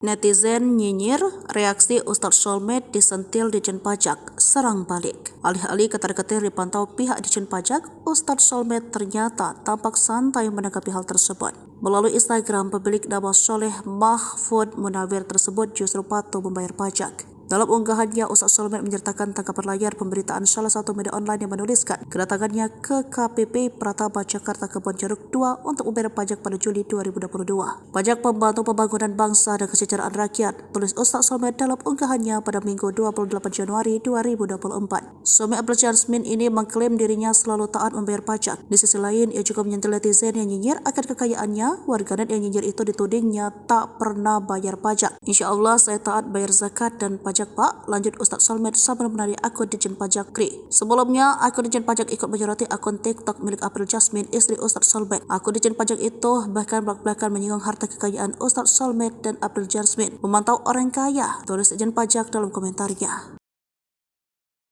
Netizen nyinyir, reaksi Ustadz Solmed disentil Ditjen Pajak, serang balik. Alih-alih ketar-ketir dipantau pihak Ditjen Pajak, Ustadz Solmed ternyata tampak santai menanggapi hal tersebut. Melalui Instagram, pemilik nama Soleh Mahfud Munawir tersebut justru patuh membayar pajak. Dalam unggahannya, Ustadz Solmed menyertakan tangkapan layar pemberitaan salah satu media online yang menuliskan kedatangannya ke KPP Pratama Jakarta Kebonjeruk 2 untuk membayar pajak pada Juli 2022. Pajak Pembantu Pembangunan Bangsa dan Kesejahteraan Rakyat, tulis Ustadz Solmed dalam unggahannya pada Minggu 28 Januari 2024. Suami Abdul Jasmin ini mengklaim dirinya selalu taat membayar pajak. Di sisi lain, ia juga menyentil netizen yang nyinyir akan kekayaannya. Warganet yang nyinyir itu ditudingnya tak pernah bayar pajak. Insya Allah saya taat bayar zakat dan pajak Pak, lanjut Ustadz Solmed sambil menari akun Ditjen Pajak KRI. Sebelumnya, akun Ditjen Pajak ikut menyoroti akun TikTok milik Abdul Jasmin, istri Ustadz Solmed. Akun Ditjen Pajak itu bahkan belak-belakan menyinggung harta kekayaan Ustadz Solmed dan Abdul Jasmin. Memantau orang kaya, tulis Ditjen Pajak dalam komentarnya.